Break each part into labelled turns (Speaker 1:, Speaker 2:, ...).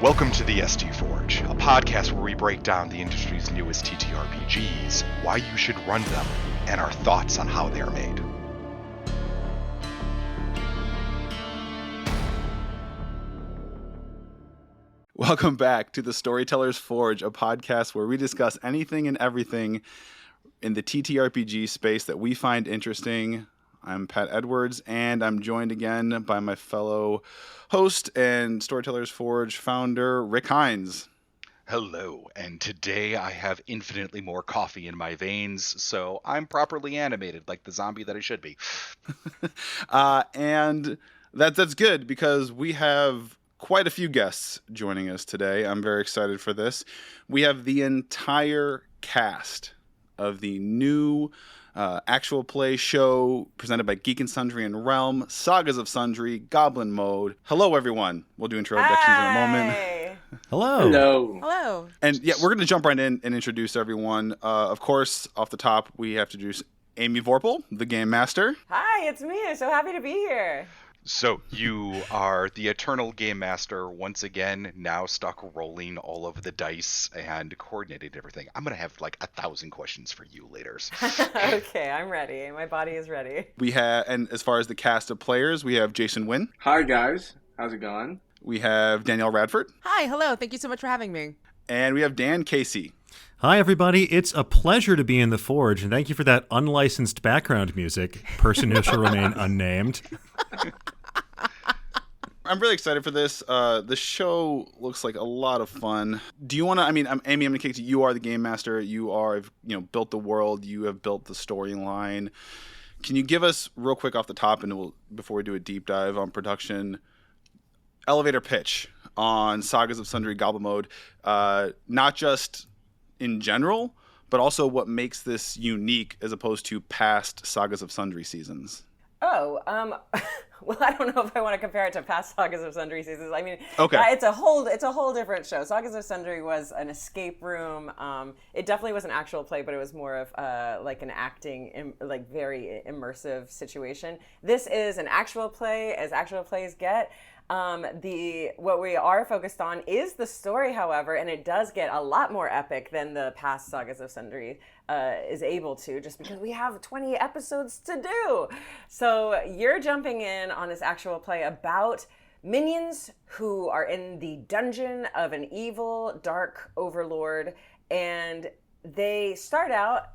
Speaker 1: Welcome to the ST Forge, a podcast where we break down the industry's newest TTRPGs, why you should run them, and our thoughts on how they are made.
Speaker 2: Welcome back to the Storyteller's Forge, a podcast where we discuss anything and everything in the TTRPG space that we find interesting. I'm Pat Edwards, and I'm joined again by my fellow host and Storyteller's Forge founder, Rick Heinz.
Speaker 1: Hello, and today I have infinitely more coffee in my veins, so I'm properly animated like the zombie that I should be.
Speaker 2: And that's good because we have quite a few guests joining us today. I'm very excited for this. We have the entire cast of the new actual play show presented by Geek Sundry and Realm, Sagas of Sundry, Goblin Mode. Hello, everyone. We'll do introductions in a moment.
Speaker 3: Hello.
Speaker 4: Hello.
Speaker 2: And yeah, we're going to jump right in and introduce everyone. Of course, off the top, we have to introduce Amy Vorpahl, the Game Master.
Speaker 4: Hi, it's me. I'm so happy to be here.
Speaker 1: So you are the eternal game master once again, now stuck rolling all of the dice and coordinating everything. I'm going to have like 1,000 questions for you later.
Speaker 4: Okay, I'm ready. My body is ready.
Speaker 2: We have, and as far as the cast of players, we have Jason Nguyen.
Speaker 5: Hi guys, how's it going?
Speaker 2: We have Danielle Radford.
Speaker 6: Hi, hello. Thank you so much for having me.
Speaker 2: And we have Dan Casey.
Speaker 3: Hi, everybody. It's a pleasure to be in the Forge, and thank you for that unlicensed background music, person who shall remain unnamed.
Speaker 2: I'm really excited for this. The show looks like a lot of fun. Do you want to? Amy, I'm going to kick to you. You are the game master. You are, built the world. You have built the storyline. Can you give us real quick off the top, and before we do a deep dive on production, elevator pitch on Sagas of Sundry, Goblin Mode, not just in general, but also what makes this unique as opposed to past Sagas of Sundry seasons?
Speaker 4: Oh, well, I don't know if I want to compare it to past Sagas of Sundry seasons. I mean,
Speaker 2: okay.
Speaker 4: It's a whole different show. Sagas of Sundry was an escape room. It definitely was an actual play, but it was more of like an acting, like very immersive situation. This is an actual play, as actual plays get. What we are focused on is the story, however, and it does get a lot more epic than the past Sagas of Sundry is able to, just because we have 20 episodes to do. So you're jumping in on this actual play about minions who are in the dungeon of an evil, dark overlord, and they start out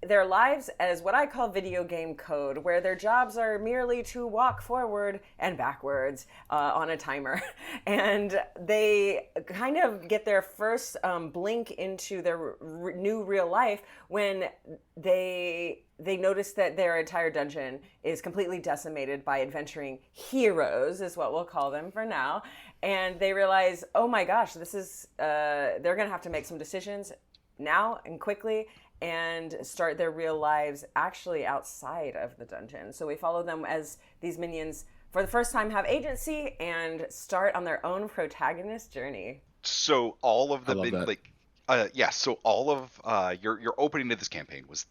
Speaker 4: their lives as what I call video game code, where their jobs are merely to walk forward and backwards on a timer. And they kind of get their first blink into their new real life when they notice that their entire dungeon is completely decimated by adventuring heroes, is what we'll call them for now. And they realize, oh my gosh, this is, they're gonna have to make some decisions now and quickly, and start their real lives actually outside of the dungeon. So we follow them as these minions, for the first time, have agency and start on their own protagonist journey.
Speaker 1: So all of the your opening to this campaign was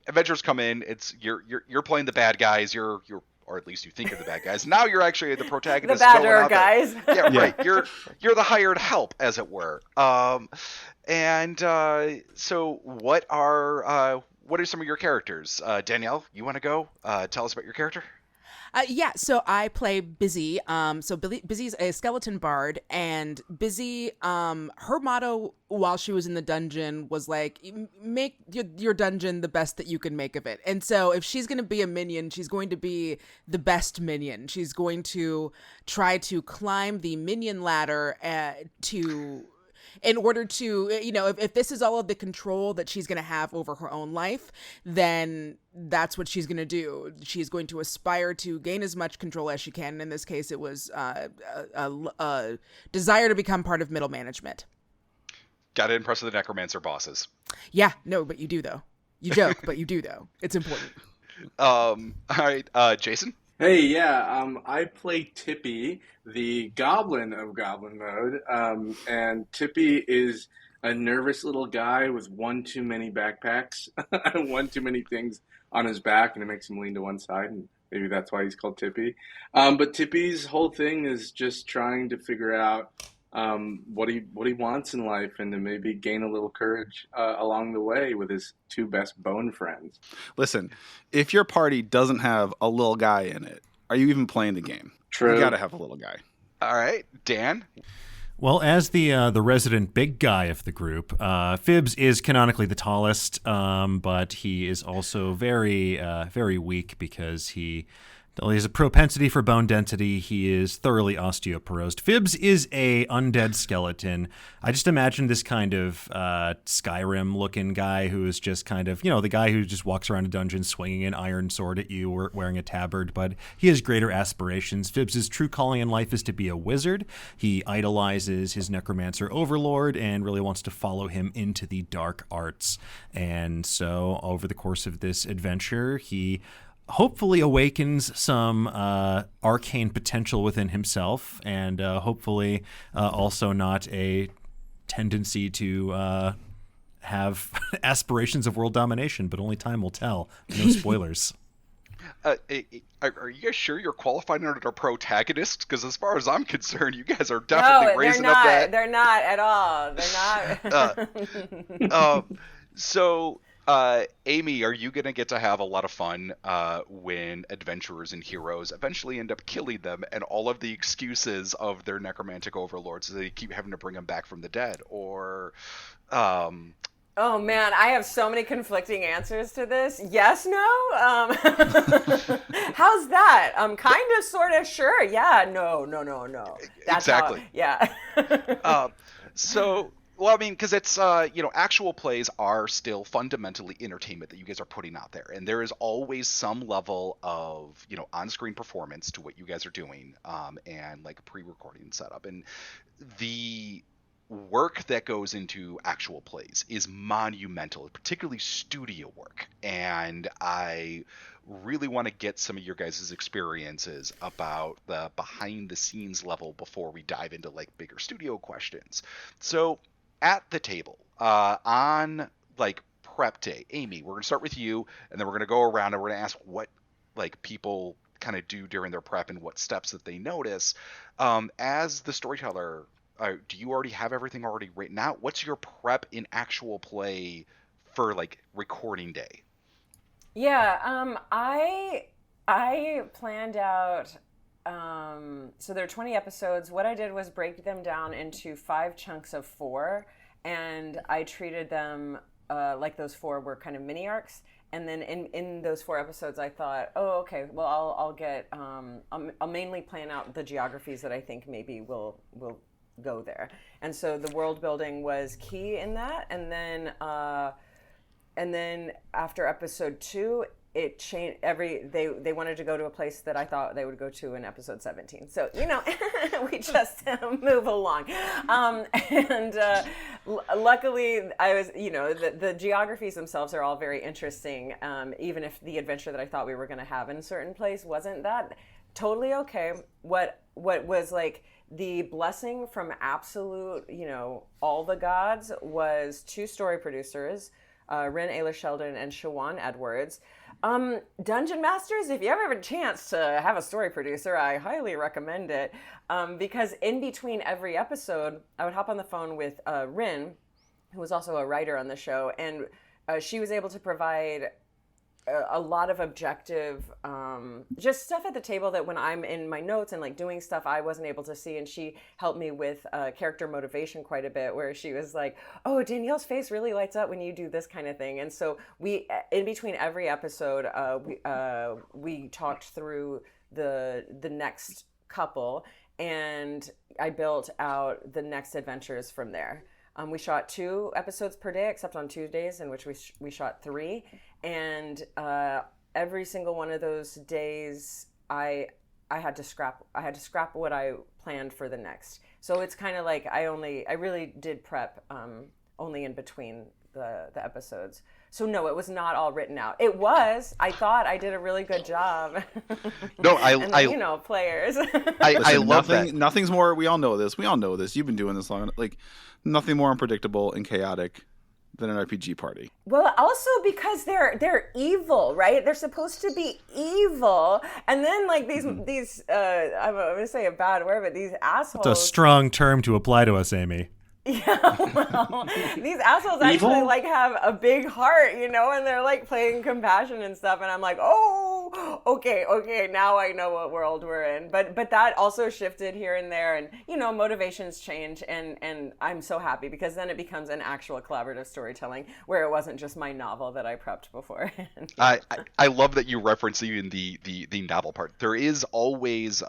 Speaker 1: adventurers come in. It's you're playing the bad guys. You're or at least you think you're the bad guys. Now you're actually the protagonist.
Speaker 4: The badder guys.
Speaker 1: Yeah, right. You're the hired help, as it were. So what are some of your characters? Danielle, you want to go? Tell us about your character.
Speaker 6: So I play Busy. Busy's a skeleton bard, and Busy, her motto while she was in the dungeon was like, make your dungeon the best that you can make of it. And so if she's going to be a minion, she's going to be the best minion. She's going to try to climb the minion ladder in order to, if this is all of the control that she's going to have over her own life, then that's what she's going to do. She's going to aspire to gain as much control as she can. In this case, it was a desire to become part of middle management.
Speaker 1: Got to impress the necromancer bosses.
Speaker 6: Yeah, no, but you do, though. You joke, but you do, though. It's important.
Speaker 1: All right, Jason?
Speaker 5: Hey, yeah, I play Tippy, the Goblin of Goblin Mode, and Tippy is a nervous little guy with one too many backpacks, one too many things on his back, and it makes him lean to one side, and maybe that's why he's called Tippy. But Tippy's whole thing is just trying to figure out what he wants in life, and to maybe gain a little courage along the way with his two best bone friends.
Speaker 2: Listen, if your party doesn't have a little guy in it, are you even playing the game?
Speaker 5: True.
Speaker 2: You got to have a little guy.
Speaker 1: All right, Dan.
Speaker 3: Well, as the resident big guy of the group, Phibbs is canonically the tallest, but he is also very, very weak because he has a propensity for bone density. He is thoroughly osteoporosed. Phibbs is a undead skeleton. I just imagine this kind of Skyrim-looking guy who is just kind of, the guy who just walks around a dungeon swinging an iron sword at you or wearing a tabard, but he has greater aspirations. Phibbs' true calling in life is to be a wizard. He idolizes his necromancer overlord and really wants to follow him into the dark arts. And so over the course of this adventure, he hopefully awakens some arcane potential within himself, and hopefully also not a tendency to have aspirations of world domination, but only time will tell. No spoilers.
Speaker 1: Are you guys sure you're qualified under a protagonist? Because as far as I'm concerned, you guys are definitely raising up that.
Speaker 4: They're not at all. They're not.
Speaker 1: So, Amy, are you going to get to have a lot of fun when adventurers and heroes eventually end up killing them, and all of the excuses of their necromantic overlords, so they keep having to bring them back from the dead? Or,
Speaker 4: oh man, I have so many conflicting answers to this. Yes, no. How's that? Kind of, sort of, sure. Yeah, no. That's
Speaker 1: exactly.
Speaker 4: Yeah.
Speaker 1: So. Well, I mean, because it's, actual plays are still fundamentally entertainment that you guys are putting out there. And there is always some level of, on-screen performance to what you guys are doing, and like pre-recording setup. And the work that goes into actual plays is monumental, particularly studio work. And I really want to get some of your guys' experiences about the behind-the-scenes level before we dive into like bigger studio questions. So, at the table, on like prep day, Amy, we're gonna start with you, and then we're gonna go around and we're gonna ask what like people kind of do during their prep and what steps that they notice. As the storyteller, do you already have everything already written out? What's your prep in actual play for like recording day?
Speaker 4: Yeah, I planned out. So there are 20 episodes. What I did was break them down into 5 chunks of 4, and I treated them like those 4 were kind of mini arcs. And then in those 4 episodes, I thought, oh, okay, well, I'll mainly plan out the geographies that I think maybe will go there. And so the world building was key in that. And then after episode 2, it changed. They wanted to go to a place that I thought they would go to in episode 17. So we just move along, and luckily I was the geographies themselves are all very interesting. Even if the adventure that I thought we were going to have in a certain place wasn't that totally okay. What was like the blessing from absolute all the gods was 2 story producers, Ren Ayler Sheldon and Shawan Edwards. Dungeon Masters, if you ever have a chance to have a story producer, I highly recommend it, because in between every episode, I would hop on the phone with Rin, who was also a writer on the show, and she was able to provide a lot of objective, just stuff at the table that when I'm in my notes and like doing stuff I wasn't able to see, and she helped me with character motivation quite a bit, where she was like, oh, Danielle's face really lights up when you do this kind of thing. And so we, in between every episode, we talked through the next couple, and I built out the next adventures from there. We shot 2 episodes per day, except on Tuesdays, in which we shot 3. And every single one of those days, I had to scrap what I planned for the next. So it's kind of like I really did prep only in between the episodes. So no, it was not all written out. It was. I thought I did a really good job.
Speaker 1: No,
Speaker 4: players.
Speaker 1: I love that.
Speaker 2: Nothing's more. We all know this. You've been doing this long enough. Like, nothing more unpredictable and chaotic than an RPG party.
Speaker 4: Well, also because they're evil, right? They're supposed to be evil, and then like these I'm gonna say a bad word, but these assholes.
Speaker 3: It's a strong term to apply to us, Amy.
Speaker 4: Yeah, well, these assholes actually like have a big heart, you know, and they're like playing compassion and stuff, and I'm like, oh, okay, now I know what world we're in. But that also shifted here and there, and you know, motivations change, and I'm so happy because then it becomes an actual collaborative storytelling where it wasn't just my novel that I prepped beforehand.
Speaker 1: I love that you reference even the novel part. There is always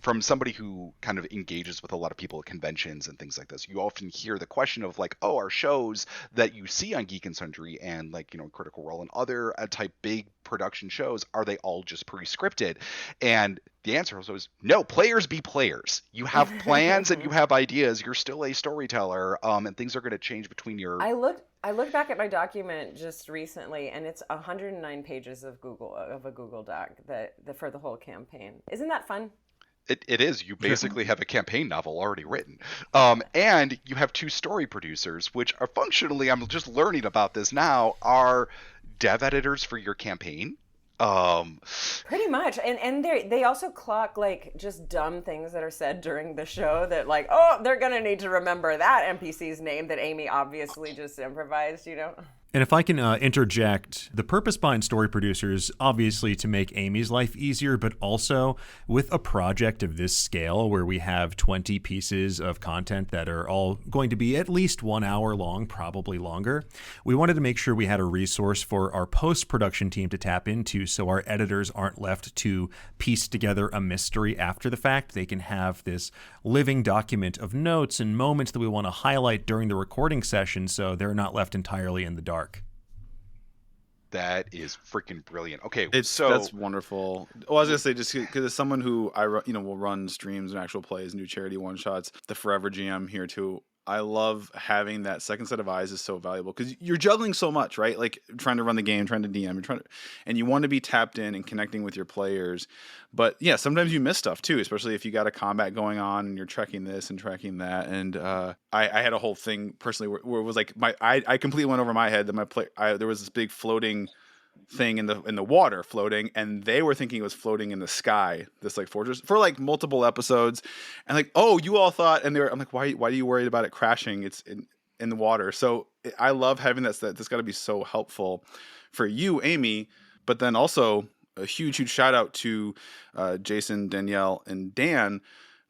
Speaker 1: from somebody who kind of engages with a lot of people at conventions and things like this, you often hear the question of like, oh, our shows that you see on Geek and Sundry and like, you know, Critical Role and other type big production shows, are they all just pre-scripted? And the answer is always no. Players be players. You have plans and you have ideas. You're still a storyteller, and things are going to change between your.
Speaker 4: I looked back at my document just recently, and it's 109 pages of a Google Doc that for the whole campaign. Isn't that fun?
Speaker 1: It is. You basically have a campaign novel already written. And you have two story producers, which are functionally, I'm just learning about this now, are dev editors for your campaign.
Speaker 4: Pretty much. And they also clock like just dumb things that are said during the show that like, oh, they're going to need to remember that NPC's name that Amy obviously just improvised, you know?
Speaker 3: And if I can interject, the purpose behind story producers, obviously to make Amy's life easier, but also with a project of this scale where we have 20 pieces of content that are all going to be at least 1 hour long, probably longer, we wanted to make sure we had a resource for our post-production team to tap into so our editors aren't left to piece together a mystery after the fact. They can have this living document of notes and moments that we want to highlight during the recording session so they're not left entirely in the dark.
Speaker 1: That is freaking brilliant. Okay,
Speaker 2: that's wonderful. Well, I was gonna say, just because as someone who will run streams and actual plays and do charity one shots, the Forever GM here too. I love having that second set of eyes is so valuable because you're juggling so much, right? Like trying to run the game, trying to DM, and you want to be tapped in and connecting with your players. But yeah, sometimes you miss stuff too, especially if you got a combat going on and you're tracking this and tracking that. And I had a whole thing personally where it was like I completely went over my head that there was this big floating thing in the water floating, and they were thinking it was floating in the sky, this like fortress for like multiple episodes, and like, oh, you all thought, and I'm like, why are you worried about it crashing? It's in the water. So I love having that's got to be so helpful for you, Amy, but then also a huge shout out to Jason, Danielle, and Dan,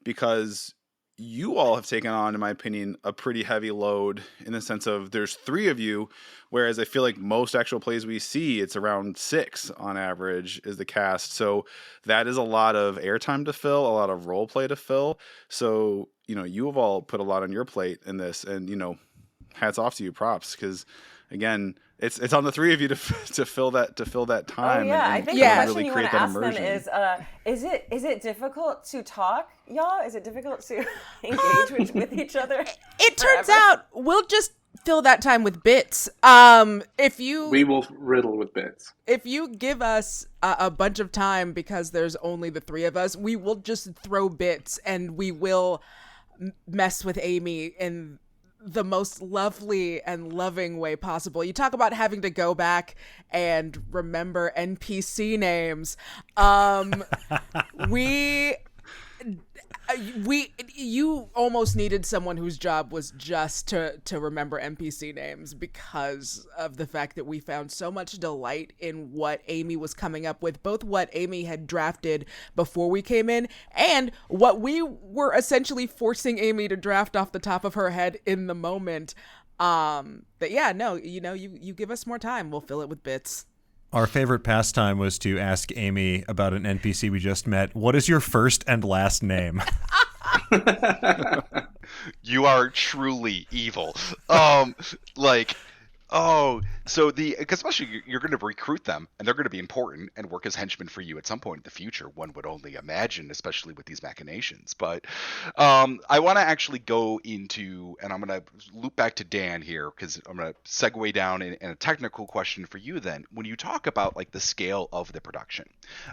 Speaker 2: because you all have taken on, in my opinion, a pretty heavy load in the sense of there's 3 of you, whereas I feel like most actual plays we see, it's around 6 on average is the cast. So that is a lot of airtime to fill, a lot of role play to fill. So, you know, you have all put a lot on your plate in this, and, you know, hats off to you, props, because again, it's on the 3 of you to fill that time.
Speaker 4: Oh yeah,
Speaker 2: and
Speaker 4: I think
Speaker 2: the
Speaker 4: question
Speaker 2: really
Speaker 4: you want
Speaker 2: create
Speaker 4: to
Speaker 2: that
Speaker 4: ask
Speaker 2: immersion.
Speaker 4: them is it difficult to talk, y'all? Is it difficult to engage with each other?
Speaker 6: It turns out we'll just fill that time with bits.
Speaker 5: We will riddle with bits.
Speaker 6: If you give us a bunch of time because there's only the 3 of us, we will just throw bits and we will mess with Amy in the most lovely and loving way possible. You talk about having to go back and remember NPC names. You almost needed someone whose job was just to remember NPC names because of the fact that we found so much delight in what Amy was coming up with, both what Amy had drafted before we came in and what we were essentially forcing Amy to draft off the top of her head in the moment. But yeah, no, you know, you give us more time, we'll fill it with bits.
Speaker 3: Our favorite pastime was to ask Amy about an NPC we just met. What is your first and last name?
Speaker 1: You are truly evil. So because especially you're going to recruit them, and they're going to be important and work as henchmen for you at some point in the future. One would only imagine, especially with these machinations. But I want to actually go into, and I'm going to loop back to Dan here because I'm going to segue down in a technical question for you. Then, when you talk about like the scale of the production,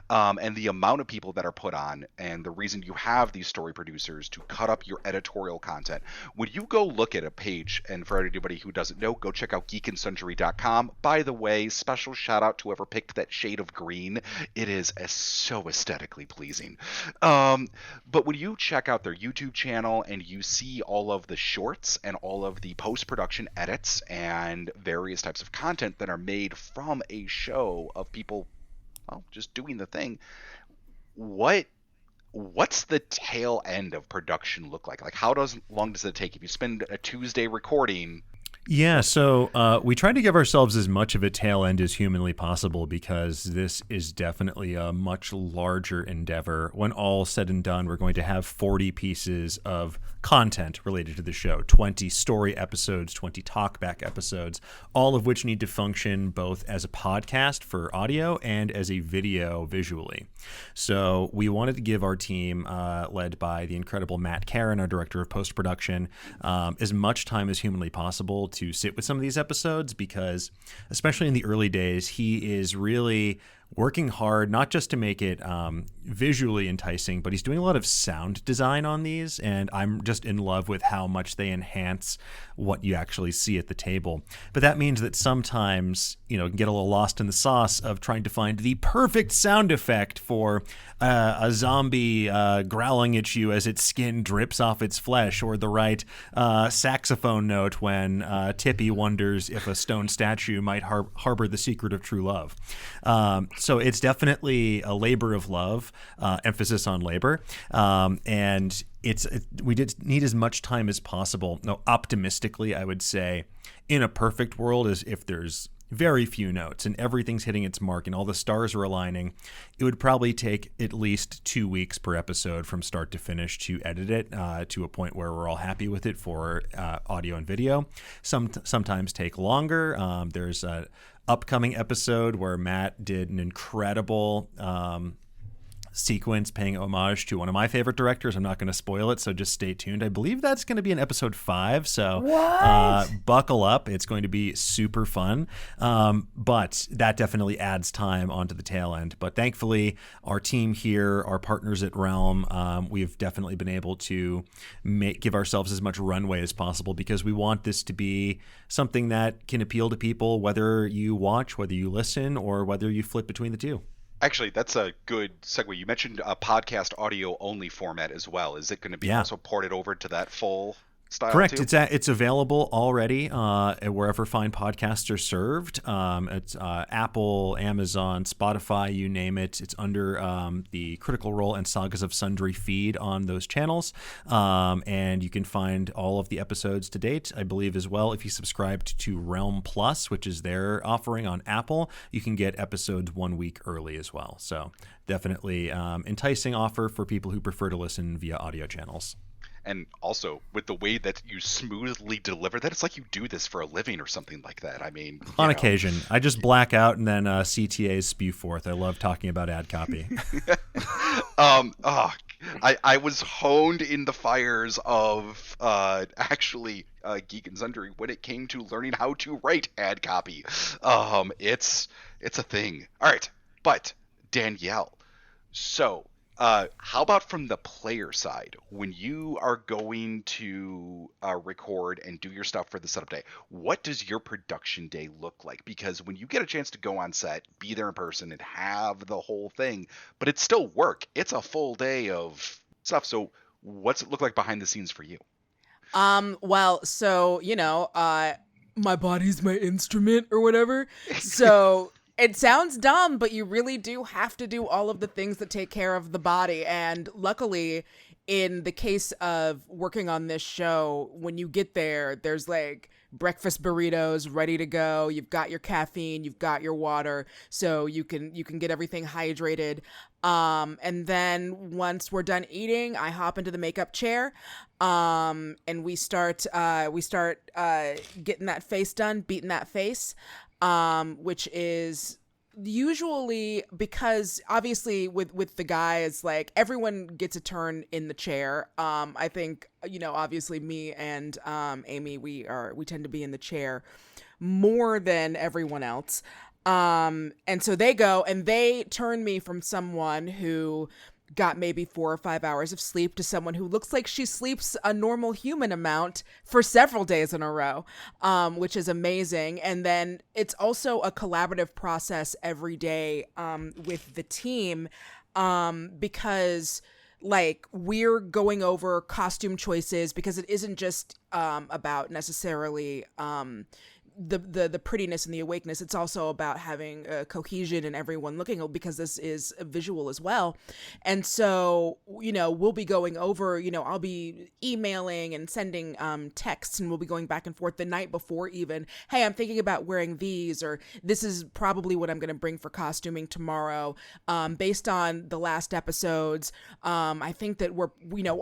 Speaker 1: and the amount of people that are put on, and the reason you have these story producers to cut up your editorial content, when you go look at a page, and for anybody who doesn't know, go check out geekandsundry.com. By the way, special shout out to whoever picked that shade of green. It is so aesthetically pleasing. But when you check out their YouTube channel and you see all of the shorts and all of the post-production edits and various types of content that are made from a show of people, well, just doing the thing, what's the tail end of production look like? Like, how long does it take if you spend a Tuesday recording?
Speaker 3: Yeah, so we try to give ourselves as much of a tail end as humanly possible because this is definitely a much larger endeavor. When all said and done, we're going to have 40 pieces of content related to the show, 20 story episodes, 20 talkback episodes, all of which need to function both as a podcast for audio and as a video visually. So we wanted to give our team, led by the incredible Matt Karen, our director of post-production, as much time as humanly possible to sit with some of these episodes because, especially in the early days, he is really working hard, not just to make it visually enticing, but he's doing a lot of sound design on these, and I'm just in love with how much they enhance what you actually see at the table. But that means that sometimes, get a little lost in the sauce of trying to find the perfect sound effect for a zombie growling at you as its skin drips off its flesh, or the right saxophone note when Tippy wonders if a stone statue might harbor the secret of true love. So it's definitely a labor of love, emphasis on labor, and we did need as much time as possible. No, optimistically, I would say, in a perfect world, is if there's very few notes and everything's hitting its mark and all the stars are aligning, it would probably take at least 2 weeks per episode from start to finish to edit it to a point where we're all happy with it for audio and video. Sometimes take longer. There's a upcoming episode where Matt did an incredible sequence paying homage to one of my favorite directors. I'm not going to spoil it, so just stay tuned. I believe that's going to be in episode 5, so buckle up. It's going to be super fun, but that definitely adds time onto the tail end. But thankfully, our team here, our partners at Realm, we've definitely been able to give ourselves as much runway as possible because we want this to be something that can appeal to people, whether you watch, whether you listen, or whether you flip between the two.
Speaker 1: Actually, that's a good segue. You mentioned a podcast audio only format as well. Is it going to be also ported over to that full style?
Speaker 3: Correct.
Speaker 1: Too?
Speaker 3: It's available already wherever fine podcasts are served. It's Apple, Amazon, Spotify, you name it. It's under the Critical Role and Sagas of Sundry feed on those channels. And you can find all of the episodes to date, I believe, as well. If you subscribed to Realm Plus, which is their offering on Apple, you can get episodes 1 week early as well. So definitely enticing offer for people who prefer to listen via audio channels.
Speaker 1: And also, with the way that you smoothly deliver that, it's like you do this for a living or something like that. I mean,
Speaker 3: on occasion, I just black out and then CTAs spew forth. I love talking about ad copy.
Speaker 1: I was honed in the fires of Geek and Sundry when it came to learning how to write ad copy. It's a thing. All right, but Danielle, so. How about from the player side? When you are going to record and do your stuff for the setup day, what does your production day look like? Because when you get a chance to go on set, be there in person, and have the whole thing, but it's still work. It's a full day of stuff. So what's it look like behind the scenes for you?
Speaker 6: Well, so, my body's my instrument or whatever. So... It sounds dumb, but you really do have to do all of the things that take care of the body. And luckily, in the case of working on this show, when you get there, there's like breakfast burritos ready to go. You've got your caffeine, you've got your water, so you can get everything hydrated. And then once we're done eating, I hop into the makeup chair, and we start getting that face done, beating that face. which is usually, because obviously with the guys, like, everyone gets a turn in the chair. I think, obviously me and Amy, we tend to be in the chair more than everyone else. And so they go and they turn me from someone who got maybe 4 or 5 hours of sleep to someone who looks like she sleeps a normal human amount for several days in a row, which is amazing. And then it's also a collaborative process every day with the team, because like we're going over costume choices, because it isn't just about necessarily the prettiness and the awakeness. It's also about having cohesion and everyone looking, because this is a visual as well. And so, we'll be going over, I'll be emailing and sending texts, and we'll be going back and forth the night before even. Hey, I'm thinking about wearing these, or this is probably what I'm going to bring for costuming tomorrow. Based on the last episodes, I think that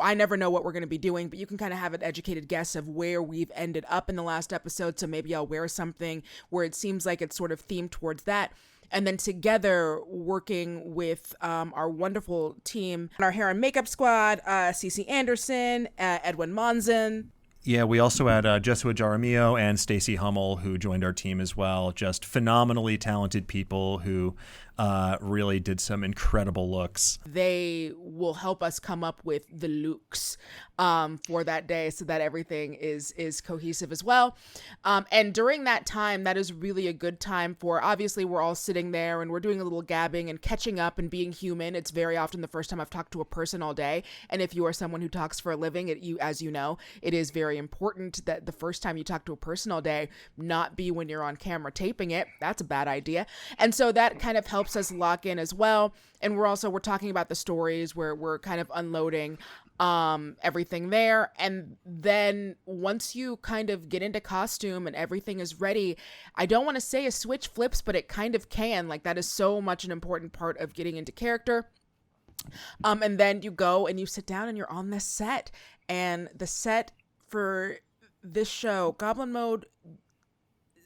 Speaker 6: I never know what we're going to be doing, but you can kind of have an educated guess of where we've ended up in the last episode. So maybe I'll wear something where it seems like it's sort of themed towards that. And then together, working with our wonderful team, our hair and makeup squad, Cece Anderson, Edwin Monzon.
Speaker 3: Yeah, we also had Jesua Jaramillo and Stacey Hummel, who joined our team as well. Just phenomenally talented people who really did some incredible looks.
Speaker 6: They will help us come up with the looks for that day, so that everything is cohesive as well. And during that time, that is really a good time for, obviously we're all sitting there and we're doing a little gabbing and catching up and being human. It's very often the first time I've talked to a person all day. And if you are someone who talks for a living, as you know, it is very important that the first time you talk to a person all day not be when you're on camera taping it. That's a bad idea. And so that kind of helps us lock in as well. And we're talking about the stories where we're kind of unloading everything there. And then once you kind of get into costume and everything is ready, I don't want to say a switch flips, but it kind of can. Like, that is so much an important part of getting into character. And then you go and you sit down and you're on this set. And the set for this show, Goblin Mode,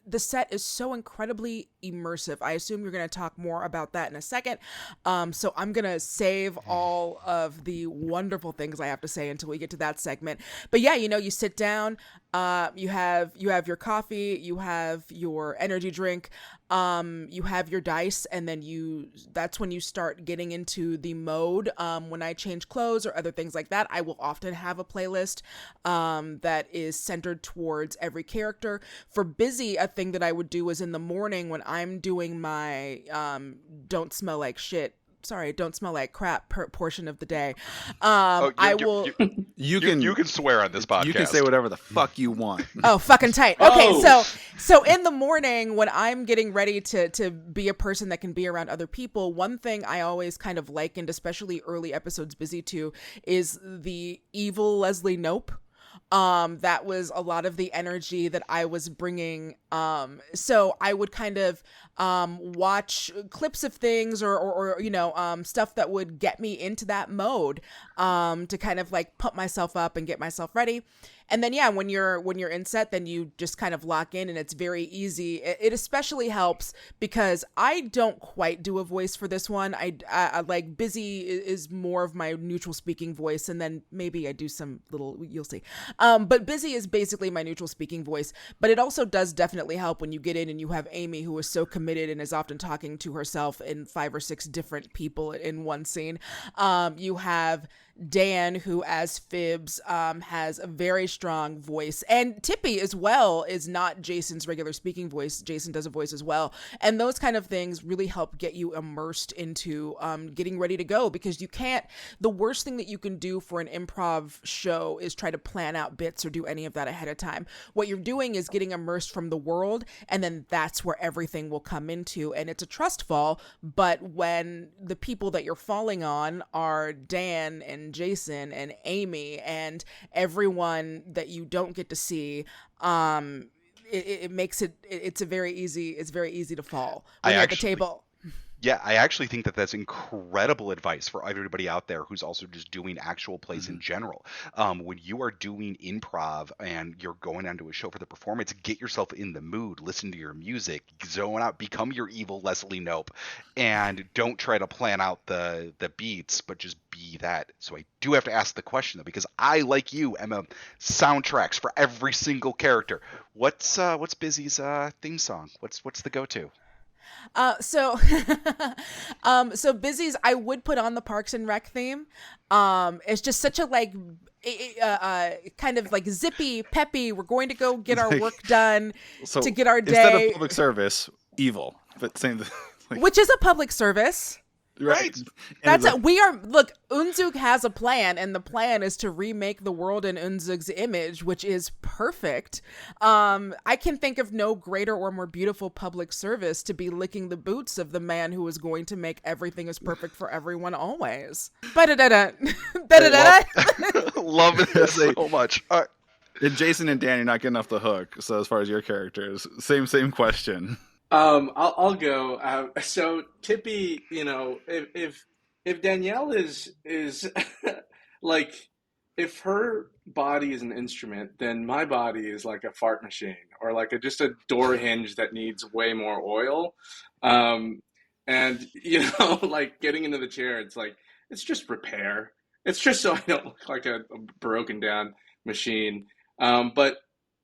Speaker 6: the set is so incredibly immersive. I assume you're going to talk more about that in a second. So I'm going to save all of the wonderful things I have to say until we get to that segment. But yeah, you sit down, you have your coffee, you have your energy drink, you have your dice, and then that's when you start getting into the mode. When I change clothes or other things like that, I will often have a playlist that is centered towards every character. For Busy, a thing that I would do is in the morning when I'm doing my don't smell like crap portion of the day.
Speaker 1: You can swear on this podcast.
Speaker 2: You can say whatever the fuck you want.
Speaker 6: Oh, fucking tight. Okay, so in the morning when I'm getting ready to be a person that can be around other people, one thing I always kind of likened, especially early episodes Busy to, is the evil Leslie Knope. That was a lot of the energy that I was bringing. So I would kind of watch clips of things or stuff that would get me into that mode to kind of like put myself up and get myself ready. And then, yeah, when you're in set, then you just kind of lock in and it's very easy. It especially helps because I don't quite do a voice for this one. I like Busy is more of my neutral speaking voice. And then maybe I do some little, you'll see. But Busy is basically my neutral speaking voice. But it also does definitely help when you get in and you have Amy, who is so committed and is often talking to herself in 5 or 6 different people in one scene. You have Dan, who as Phibbs has a very strong voice, and Tippy as well is not Jason's regular speaking voice. Jason does a voice as well, and those kind of things really help get you immersed into getting ready to go, because the worst thing that you can do for an improv show is try to plan out bits or do any of that ahead of time. What you're doing is getting immersed from the world, and then that's where everything will come into, and it's a trust fall. But when the people that you're falling on are Dan and Jason and Amy and everyone that you don't get to see, it makes it's very easy to fall when you're at the table.
Speaker 1: Yeah, I actually think that that's incredible advice for everybody out there who's also just doing actual plays in general. When you are doing improv and you're going onto a show for the performance, get yourself in the mood, listen to your music, zone out, become your evil Leslie Knope, and don't try to plan out the beats, but just be that. So I do have to ask the question though, because I, like you, am a soundtracks for every single character. What's Busy's theme song? What's the go-to?
Speaker 6: So so Busy's, I would put on the Parks and Rec theme. It's just such a like kind of like zippy, peppy. We're going to go get our work done to get our day.
Speaker 2: Instead of public service, evil. But same,
Speaker 6: which is a public service.
Speaker 2: Right.
Speaker 6: That's it. We are, look, Unzug has a plan, and the plan is to remake the world in Unzug's image, which is perfect. I can think of no greater or more beautiful public service to be licking the boots of the man who is going to make everything as perfect for everyone always. Ba-da-da-da.
Speaker 1: Love it so much.
Speaker 2: And Jason and Dan, you're not getting off the hook. So as far as your characters, same question.
Speaker 5: I'll go. So Tippy, if Danielle is like, if her body is an instrument, then my body is like a fart machine or like just a door hinge that needs way more oil. And like getting into the chair, it's just repair. It's just so I don't look like a broken down machine. But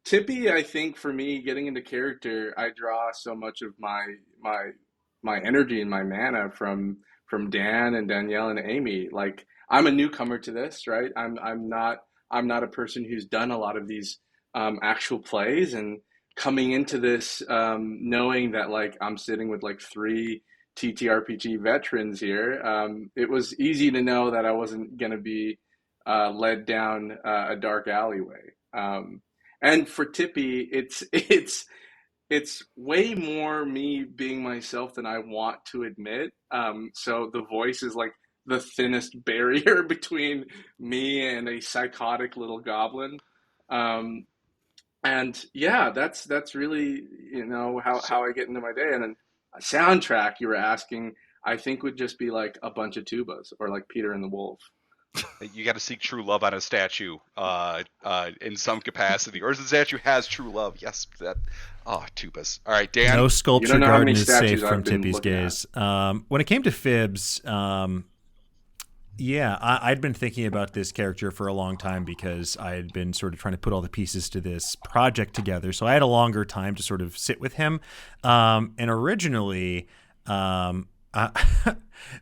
Speaker 5: Tippy, I think for me, getting into character, I draw so much of my energy and my mana from Dan and Danielle and Amy. Like, I'm a newcomer to this, right? I'm not a person who's done a lot of these actual plays, and coming into this knowing that like I'm sitting with like 3 TTRPG veterans here, it was easy to know that I wasn't gonna be led down a dark alleyway. And for Tippy, it's way more me being myself than I want to admit. So the voice is like the thinnest barrier between me and a psychotic little goblin. And yeah, that's really, how I get into my day. And then a soundtrack you were asking, I think would just be like a bunch of tubas or like Peter and the Wolf.
Speaker 1: You got to seek true love on a statue in some capacity, or the statue has true love. Yes, tubas. All right, Dan.
Speaker 3: No sculpture
Speaker 5: You don't know how
Speaker 3: garden
Speaker 5: many
Speaker 3: is safe
Speaker 5: statues I've
Speaker 3: from
Speaker 5: been
Speaker 3: Tippy's
Speaker 5: looking at.
Speaker 3: gaze. When it came to Fibs, I'd been thinking about this character for a long time because I had been sort of trying to put all the pieces to this project together. So I had a longer time to sort of sit with him. And originally,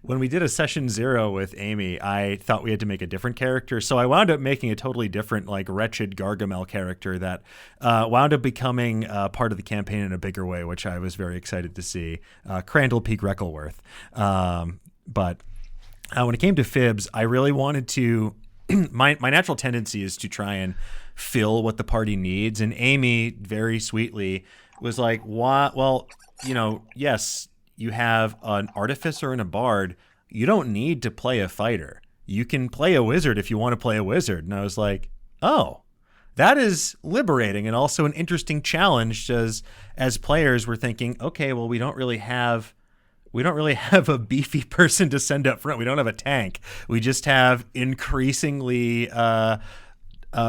Speaker 3: when we did a session 0 with Amy, I thought we had to make a different character. So I wound up making a totally different, like, wretched Gargamel character that wound up becoming part of the campaign in a bigger way, which I was very excited to see. Crandall Peak Reckleworth. But when it came to Fibs, I really wanted to... my natural tendency is to try and fill what the party needs. And Amy, very sweetly, was like, well, yes... You have an artificer and a bard. You don't need to play a fighter. You can play a wizard if you want to play a wizard. And I was like, oh, that is liberating and also an interesting challenge. As players, we're thinking, okay, well, we don't really have a beefy person to send up front. We don't have a tank. We just have increasingly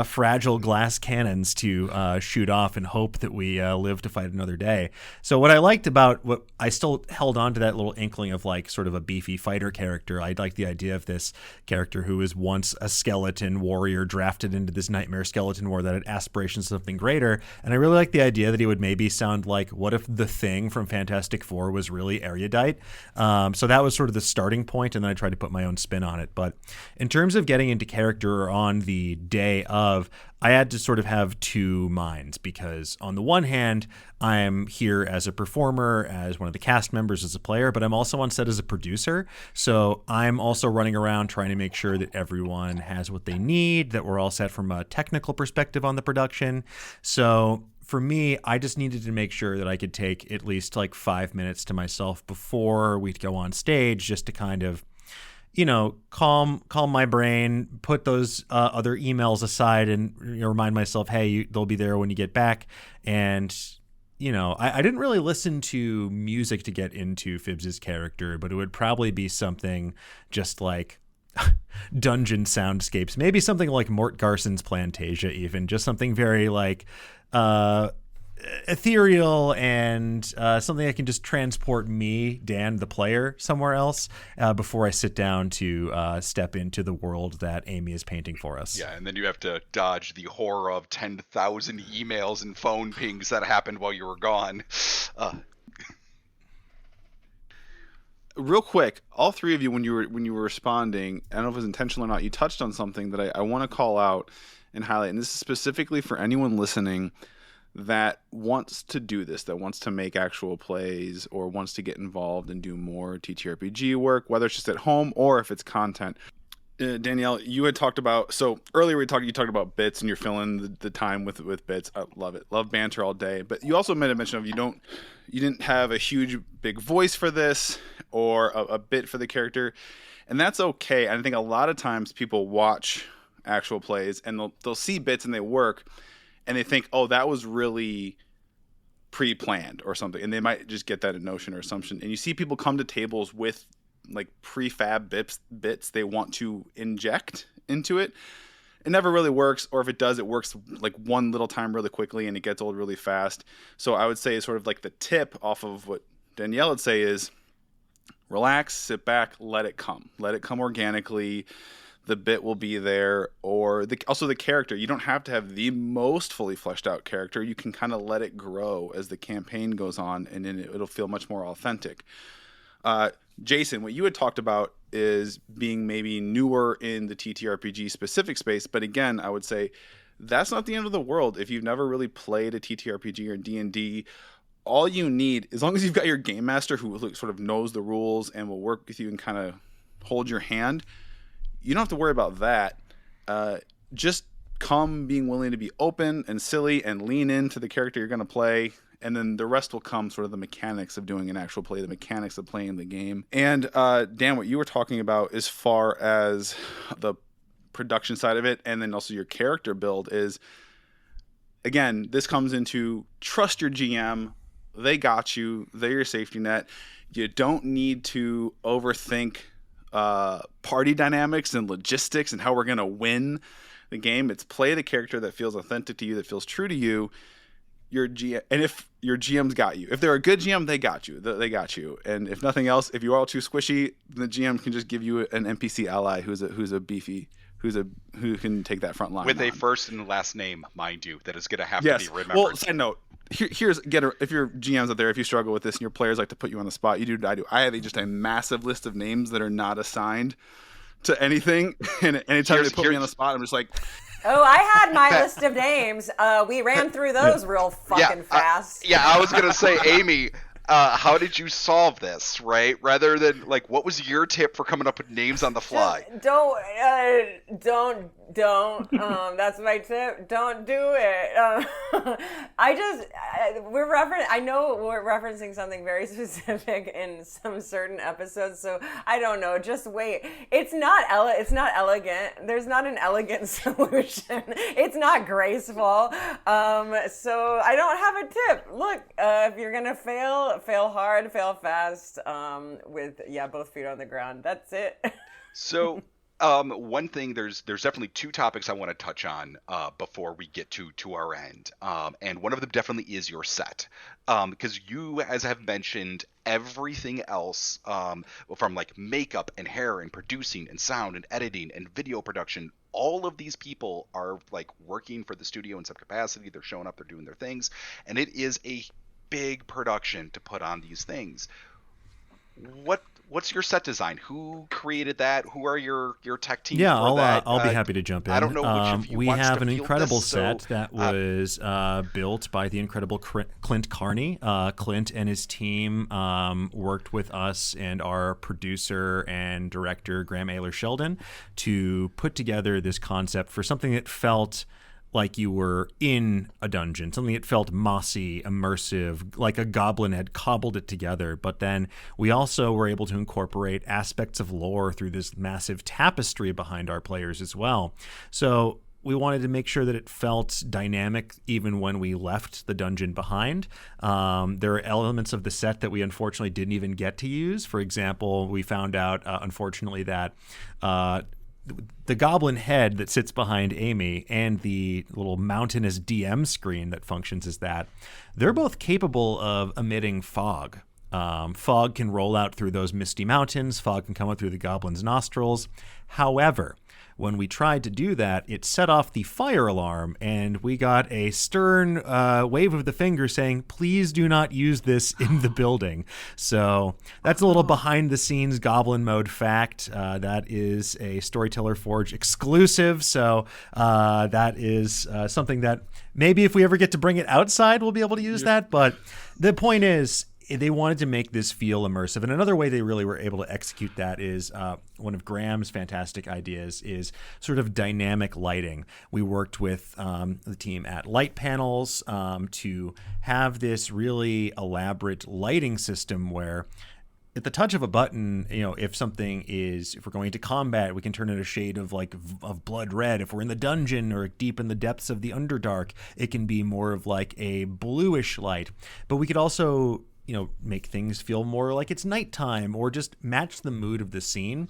Speaker 3: fragile glass cannons to shoot off and hope that we live to fight another day. So what I liked about what I still held on to that little inkling of like sort of a beefy fighter character. I liked the idea of this character who was once a skeleton warrior drafted into this nightmare skeleton war that had aspirations of something greater. And I really liked the idea that he would maybe sound like what if the Thing from Fantastic Four was really erudite. So that was sort of the starting point, and then I tried to put my own spin on it. But in terms of getting into character on the day of, I had to sort of have two minds, because on the one hand, I'm here as a performer, as one of the cast members, as a player, but I'm also on set as a producer. So I'm also running around trying to make sure that everyone has what they need, that we're all set from a technical perspective on the production. So for me, I just needed to make sure that I could take at least like 5 minutes to myself before we'd go on stage, just to kind of, calm my brain, put those other emails aside, and remind myself, hey, they'll be there when you get back, and I didn't really listen to music to get into Phibbs's character, but it would probably be something just like dungeon soundscapes, maybe something like Mort Garson's Plantasia, even just something very like ethereal and something that can just transport me, Dan, the player, somewhere else before I sit down to step into the world that Amy is painting for us.
Speaker 1: Yeah, and then you have to dodge the horror of 10,000 emails and phone pings that happened while you were gone.
Speaker 2: Real quick, all three of you, when you were responding, I don't know if it was intentional or not, you touched on something that I want to call out and highlight, and this is specifically for anyone listening that wants to do this, that wants to make actual plays or wants to get involved and do more TTRPG work, whether it's just at home or if it's content. Danielle, you had talked about, so earlier you talked about bits and you're filling the time with bits. I love it. Love banter all day. But you also made a mention of you didn't have a huge big voice for this or a bit for the character. And that's okay. I think a lot of times people watch actual plays and they'll see bits and they work and they think, oh, that was really pre-planned or something. And they might just get that notion or assumption. And you see people come to tables with like prefab bits they want to inject into it. It never really works, or if it does, it works like one little time really quickly and it gets old really fast. So I would say sort of like the tip off of what Danielle would say is relax, sit back, let it come organically. The bit will be there, or also the character. You don't have to have the most fully fleshed out character. You can kind of let it grow as the campaign goes on, and then it'll feel much more authentic. Jason, what you had talked about is being maybe newer in the TTRPG specific space, but again, I would say that's not the end of the world. If you've never really played a TTRPG or D&D, all you need, as long as you've got your game master who sort of knows the rules and will work with you and kind of hold your hand, you don't have to worry about that. Just come being willing to be open and silly and lean into the character you're going to play. And then the rest will come sort of the mechanics of doing an actual play, the mechanics of playing the game. And Dan, what you were talking about as far as the production side of it and then also your character build is, again, this comes into trust your GM. They got you. They're your safety net. You don't need to overthink party dynamics and logistics and how we're going to win the game. It's play the character that feels authentic to you, that feels true to you. Your GM, and if your GM's got you, if they're a good GM, they got you. They got you. And if nothing else, if you're all too squishy, the GM can just give you an NPC ally who can take that front line
Speaker 1: with a first and last name, mind you, that is going to have to be remembered. Well,
Speaker 2: side note. If your GMs out there, if you struggle with this and your players like to put you on the spot, you do what I do. I have just a massive list of names that are not assigned to anything, and anytime they put me on the spot, I'm just like,
Speaker 4: oh, I had my list of names. We ran through those real fucking fast.
Speaker 1: I was gonna say, Amy, how did you solve this, right? Rather than like, what was your tip for coming up with names on the fly?
Speaker 4: Don't. That's my tip. Don't do it. I know we're referencing something very specific in some certain episodes, so I don't know. Just wait. It's not elegant. There's not an elegant solution. It's not graceful. So I don't have a tip. Look, if you're gonna fail hard, fail fast, with both feet on the ground. That's it.
Speaker 1: So one thing, there's definitely two topics I want to touch on before we get to our end, and one of them definitely is your set, because you, as I have mentioned, everything else, from like makeup and hair and producing and sound and editing and video production, all of these people are like working for the studio in some capacity. They're showing up, they're doing their things, and it is a big production to put on these things. What's your set design? Who created that? Who are your tech team?
Speaker 3: Yeah,
Speaker 1: for that?
Speaker 3: I'll be happy to jump in.
Speaker 1: I don't know which of you
Speaker 3: we
Speaker 1: wants
Speaker 3: have
Speaker 1: to
Speaker 3: an
Speaker 1: field
Speaker 3: incredible
Speaker 1: this,
Speaker 3: set
Speaker 1: so,
Speaker 3: that was built by the incredible Clint Carney. Clint and his team worked with us and our producer and director Graham Ayler Sheldon to put together this concept for something that felt like you were in a dungeon, something that felt mossy, immersive, like a goblin had cobbled it together. But then we also were able to incorporate aspects of lore through this massive tapestry behind our players as well. So we wanted to make sure that it felt dynamic even when we left the dungeon behind. There are elements of the set that we unfortunately didn't even get to use. For example, we found out, unfortunately, that the goblin head that sits behind Amy and the little mountainous DM screen that functions as that, they're both capable of emitting fog. Fog can roll out through those misty mountains. Fog can come up through the goblin's nostrils. However, when we tried to do that, it set off the fire alarm, and we got a stern wave of the finger saying, please do not use this in the building. So that's a little behind-the-scenes Goblin Mode fact. That is a Storyteller Forge exclusive, so that is something that maybe if we ever get to bring it outside, we'll be able to use that. But the point is, they wanted to make this feel immersive. And another way they really were able to execute that is one of Graham's fantastic ideas is sort of dynamic lighting. We worked with the team at Light Panels to have this really elaborate lighting system where at the touch of a button, if we're going into combat, we can turn it a shade of of blood red. If we're in the dungeon or deep in the depths of the Underdark, it can be more of like a bluish light. But we could also make things feel more like it's nighttime or just match the mood of the scene.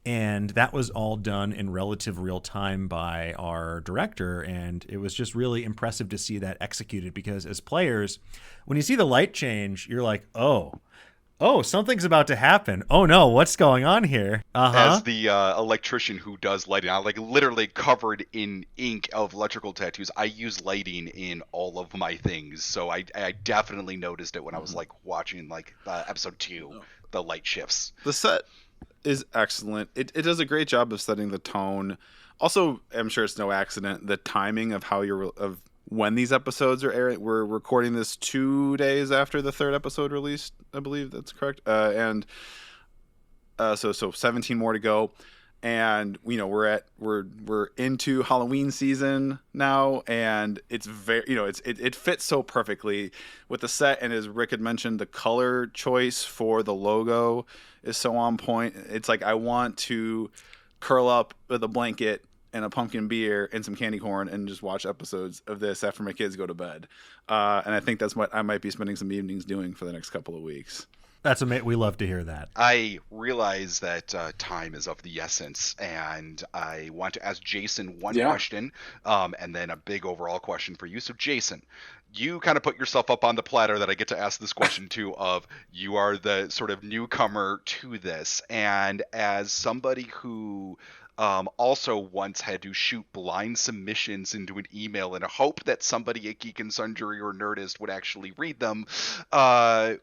Speaker 3: And that was all done in relative real time by our director. And it was just really impressive to see that executed, because as players, when you see the light change, you're like, oh, something's about to happen. Oh no, what's going on here?
Speaker 1: As the electrician who does lighting, I'm literally covered in ink of electrical tattoos. I use lighting in all of my things, so I definitely noticed it when I was watching episode 2, the light shifts.
Speaker 2: The set is excellent. It does a great job of setting the tone. Also, I'm sure it's no accident, the timing of when these episodes are airing. We're recording this 2 days after the 3rd episode released, I believe that's correct. So 17 more to go, and we're into Halloween season now, and it's very it fits so perfectly with the set. And as Rick had mentioned, the color choice for the logo is so on point. It's like I want to curl up with a blanket and a pumpkin beer and some candy corn and just watch episodes of this after my kids go to bed. And I think that's what I might be spending some evenings doing for the next couple of weeks.
Speaker 3: That's amazing. We love to hear that.
Speaker 1: I realize that time is of the essence, and I want to ask Jason one question, and then a big overall question for you. So Jason, you kind of put yourself up on the platter that I get to ask this question to, of you are the sort of newcomer to this, and as somebody who also once had to shoot blind submissions into an email in a hope that somebody at Geek and Sundry or Nerdist would actually read them, how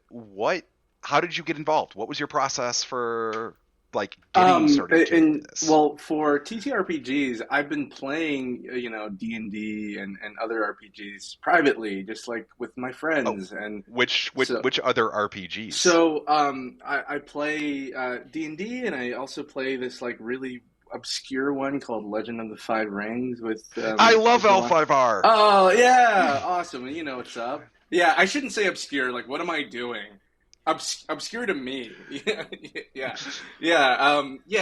Speaker 1: did you get involved? What was your process for getting started into this?
Speaker 5: Well, for TTRPGs, I've been playing D&D and other RPGs privately, just with my friends. And
Speaker 1: which other RPGs?
Speaker 5: So I play D&D, and I also play this really obscure one called Legend of the Five Rings with
Speaker 1: I love L5R.
Speaker 5: Oh yeah, awesome. You know what's up. Yeah, I shouldn't say obscure. What am I doing? Obscure to me. Yeah.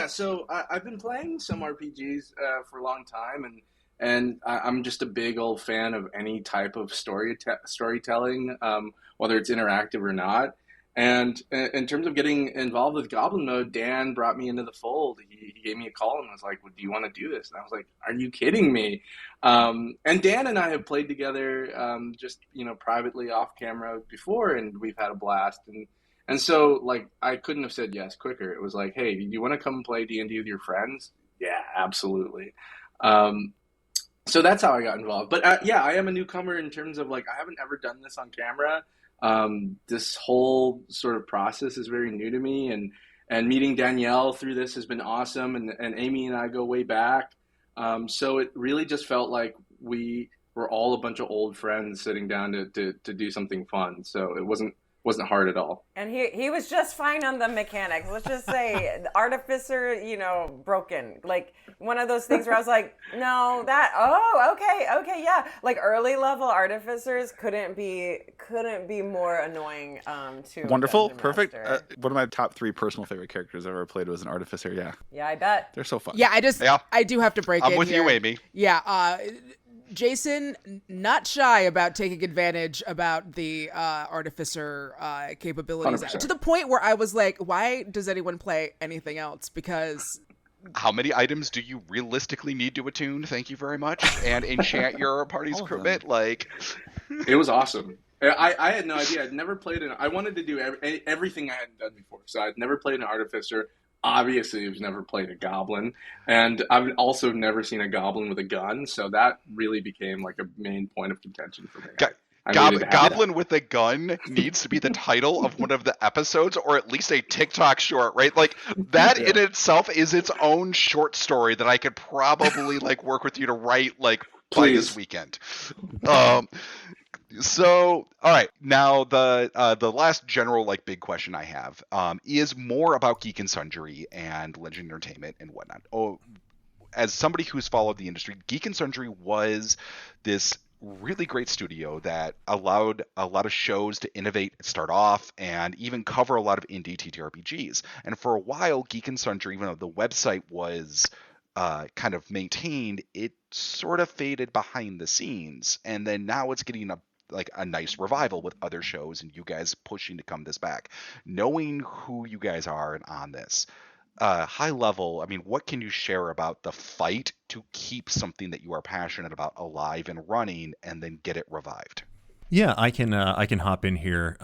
Speaker 5: So I've been playing some RPGs for a long time, and I'm just a big old fan of any type of storytelling, whether it's interactive or not. And in terms of getting involved with Goblin Mode, Dan brought me into the fold. He gave me a call and was like, well, do you want to do this? And I was like, are you kidding me? And Dan and I have played together just, privately off camera before, and we've had a blast. And so, I couldn't have said yes quicker. It was like, hey, do you want to come play D&D with your friends? Yeah, absolutely. So that's how I got involved. But I am a newcomer in terms of I haven't ever done this on camera. This whole sort of process is very new to me, and meeting Danielle through this has been awesome, and Amy and I go way back. So it really just felt like we were all a bunch of old friends sitting down to do something fun. So it wasn't wasn't hard at all.
Speaker 4: And he was just fine on the mechanics. Let's just say the Artificer, broken. Like one of those things where I was like, no, okay, yeah. Like early level Artificers couldn't be more annoying to
Speaker 2: Wonderful,
Speaker 4: Dungeon
Speaker 2: perfect.
Speaker 4: Master.
Speaker 2: One of my top 3 personal favorite characters I've ever played was an Artificer. Yeah,
Speaker 4: Yeah, I bet.
Speaker 2: they're so fun.
Speaker 6: Yeah, I do have to break in
Speaker 1: I'm with
Speaker 6: here.
Speaker 1: you, Amy.
Speaker 6: Yeah, Jason, not shy about taking advantage about the Artificer capabilities
Speaker 5: 100%.
Speaker 6: to the point where I was like, why does anyone play anything else? Because
Speaker 1: How many items do you realistically need to attune? Thank you very much. And enchant your party's
Speaker 2: All of them.
Speaker 1: crewmate? Like,
Speaker 5: It was awesome. I had no idea. I'd never played I wanted to do everything I hadn't done before. So I'd never played an Artificer. Obviously, I've never played a Goblin. And I've also never seen a Goblin with a gun. So that really became like a main point of contention for me. I needed to have
Speaker 1: Goblin with a gun needs to be the title of one of the episodes, or at least a TikTok short, right? Like that in itself is its own short story that I could probably like work with you to write like by this
Speaker 5: Please.
Speaker 1: weekend. So, all right, now the last general like big question I have is more about Geek and Sundry and Legend Entertainment and whatnot. As somebody who's followed the industry, Geek and Sundry was this really great studio that allowed a lot of shows to innovate, start off, and even cover a lot of indie TTRPGs. And for a while, Geek and Sundry, even though the website was kind of maintained, it sort of faded behind the scenes. And then now it's getting a nice revival with other shows and you guys pushing to come this back. Knowing who you guys are and on this, high level, I mean, what can you share about the fight to keep something that you are passionate about alive and running and then get it revived?
Speaker 3: Yeah, I can hop in here.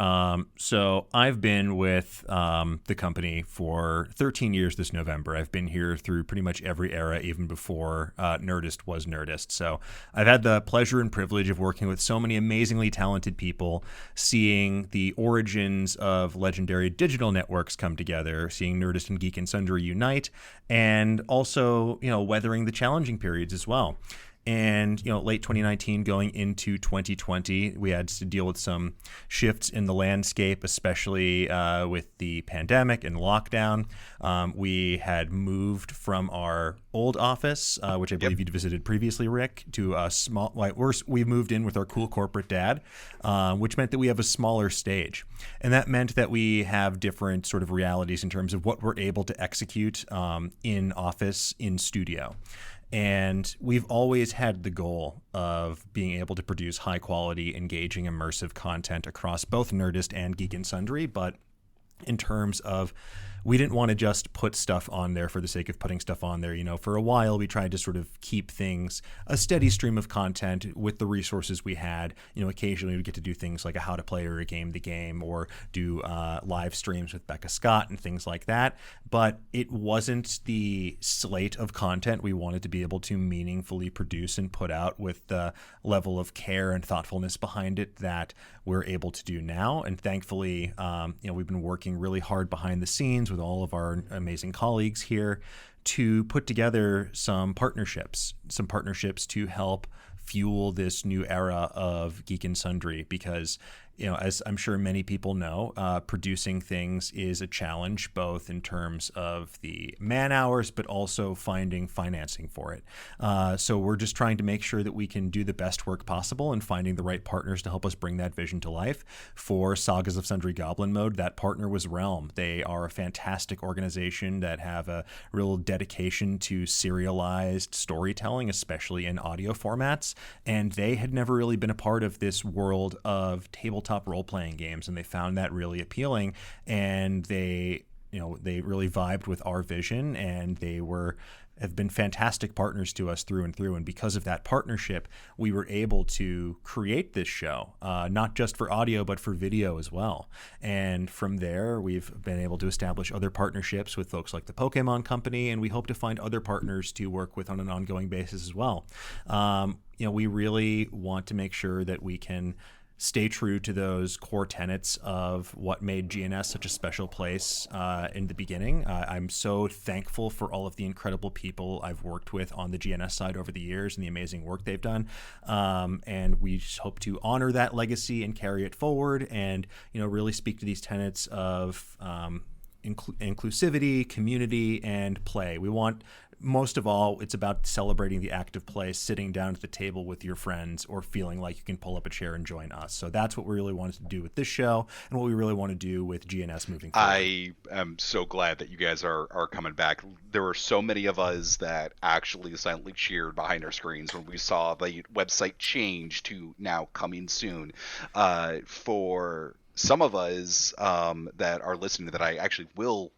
Speaker 3: So I've been with the company for 13 years this November. I've been here through pretty much every era, even before Nerdist was Nerdist. So I've had the pleasure and privilege of working with so many amazingly talented people, seeing the origins of legendary digital networks come together, seeing Nerdist and Geek and Sundry unite, and also, weathering the challenging periods as well. And, late 2019 going into 2020, we had to deal with some shifts in the landscape, especially with the pandemic and lockdown. We had moved from our old office, which I believe you'd visited previously, Rick, to a small, we moved in with our cool corporate dad, which meant that we have a smaller stage. And that meant that we have different sort of realities in terms of what we're able to execute in office, in studio. And we've always had the goal of being able to produce high quality, engaging, immersive content across both Nerdist and Geek and Sundry. But in terms of, we didn't want to just put stuff on there for the sake of putting stuff on there. For a while, we tried to sort of keep things a steady stream of content with the resources we had. Occasionally we get to do things like a How to Play or a Game the Game, or do live streams with Becca Scott and things like that. But it wasn't the slate of content we wanted to be able to meaningfully produce and put out with the level of care and thoughtfulness behind it that we're able to do now. And thankfully, we've been working really hard behind the scenes with all of our amazing colleagues here to put together some partnerships to help fuel this new era of Geek and Sundry, because as I'm sure many people know, producing things is a challenge, both in terms of the man hours, but also finding financing for it. So we're just trying to make sure that we can do the best work possible and finding the right partners to help us bring that vision to life. For Sagas of Sundry Goblin Mode, that partner was Realm. They are a fantastic organization that have a real dedication to serialized storytelling, especially in audio formats. And they had never really been a part of this world of tabletop role-playing games, and they found that really appealing, and they really vibed with our vision, and they have been fantastic partners to us through and through. And because of that partnership, we were able to create this show, not just for audio, but for video as well. And from there, we've been able to establish other partnerships with folks like the Pokemon Company, and we hope to find other partners to work with on an ongoing basis as well. We really want to make sure that we can stay true to those core tenets of what made GNS such a special place in the beginning. I'm so thankful for all of the incredible people I've worked with on the GNS side over the years and the amazing work they've done. And we just hope to honor that legacy and carry it forward and, really speak to these tenets of inclusivity, community, and play. We want, most of all, it's about celebrating the act of play, sitting down at the table with your friends or feeling like you can pull up a chair and join us. So that's what we really wanted to do with this show and what we really want to do with GNS moving forward.
Speaker 1: I am so glad that you guys are coming back. There were so many of us that actually silently cheered behind our screens when we saw the website change to now coming soon. For some of us that are listening that I actually will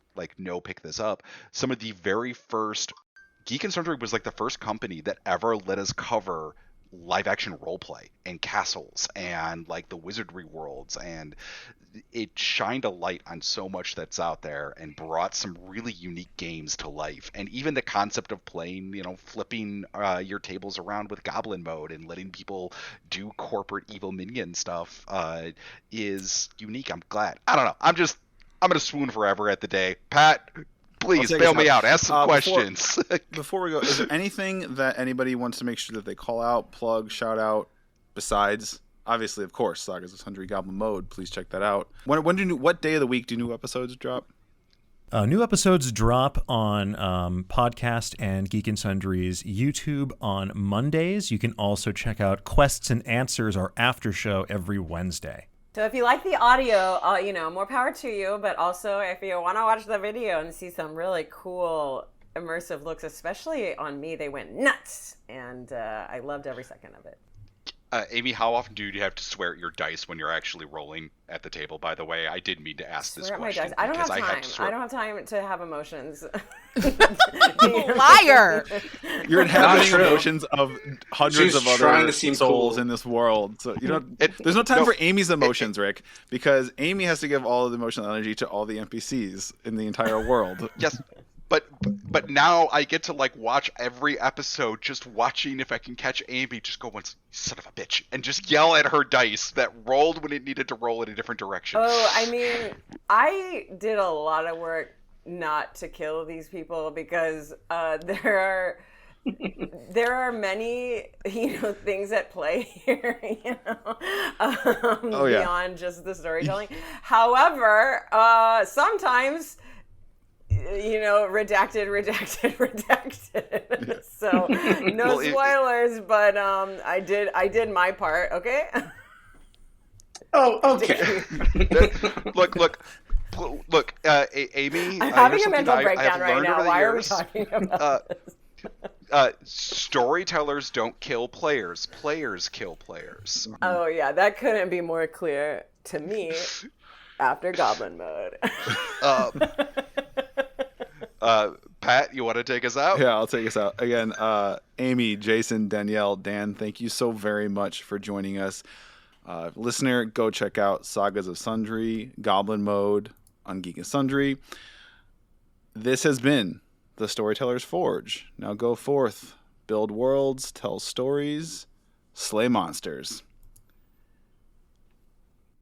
Speaker 1: pick this up, some of the very first Geek and Sundry was like the first company that ever let us cover live action roleplay and castles and like the wizardry worlds, and it shined a light on so much that's out there and brought some really unique games to life. And even the concept of playing, flipping your tables around with Goblin Mode and letting people do corporate evil minion stuff is unique. I'm glad. I don't know. I'm gonna swoon forever at the day. Pat, please bail me out. Ask some questions.
Speaker 2: Before we go, is there anything that anybody wants to make sure that they call out, plug, shout out, besides, obviously, of course, Sagas of Sundry, Goblin Mode? Please check that out. What day of the week do new episodes drop?
Speaker 3: New episodes drop on Podcast and Geek and Sundry's YouTube on Mondays. You can also check out Quests and Answers, our after show, every Wednesday.
Speaker 4: So if you like the audio, more power to you. But also, if you want to watch the video and see some really cool immersive looks, especially on me, they went nuts, and I loved every second of it.
Speaker 1: Amy, how often do you have to swear at your dice when you're actually rolling at the table? By the way, I did mean to ask this question.
Speaker 4: I don't have time. I don't have time to have emotions.
Speaker 6: Liar!
Speaker 2: You're inhabiting emotions of hundreds of other souls
Speaker 5: cool
Speaker 2: in this world. So there's no time for Amy's emotions, Rick, because Amy has to give all of the emotional energy to all the NPCs in the entire world.
Speaker 1: Yes. But now I get to watch every episode, just watching if I can catch Amy just go once, son of a bitch, and just yell at her dice that rolled when it needed to roll in a different direction.
Speaker 4: Oh, I mean, I did a lot of work not to kill these people because there are many things at play here, beyond just the storytelling. However, sometimes. Redacted. So no spoilers, but I did my part. Okay.
Speaker 5: Oh, okay.
Speaker 1: Look, Amy.
Speaker 4: I'm having a mental breakdown right now. Why are we talking about this?
Speaker 1: Storytellers don't kill players. Players kill players.
Speaker 4: Oh yeah, that couldn't be more clear to me after Goblin Mode.
Speaker 1: Pat, you want to take us out?
Speaker 2: Yeah, I'll take us out. Again, Amy, Jason, Danielle, Dan, thank you so very much for joining us. Listener, go check out Sagas of Sundry, Goblin Mode on Geek and Sundry. This has been the Storyteller's Forge. Now go forth, build worlds, tell stories, slay monsters.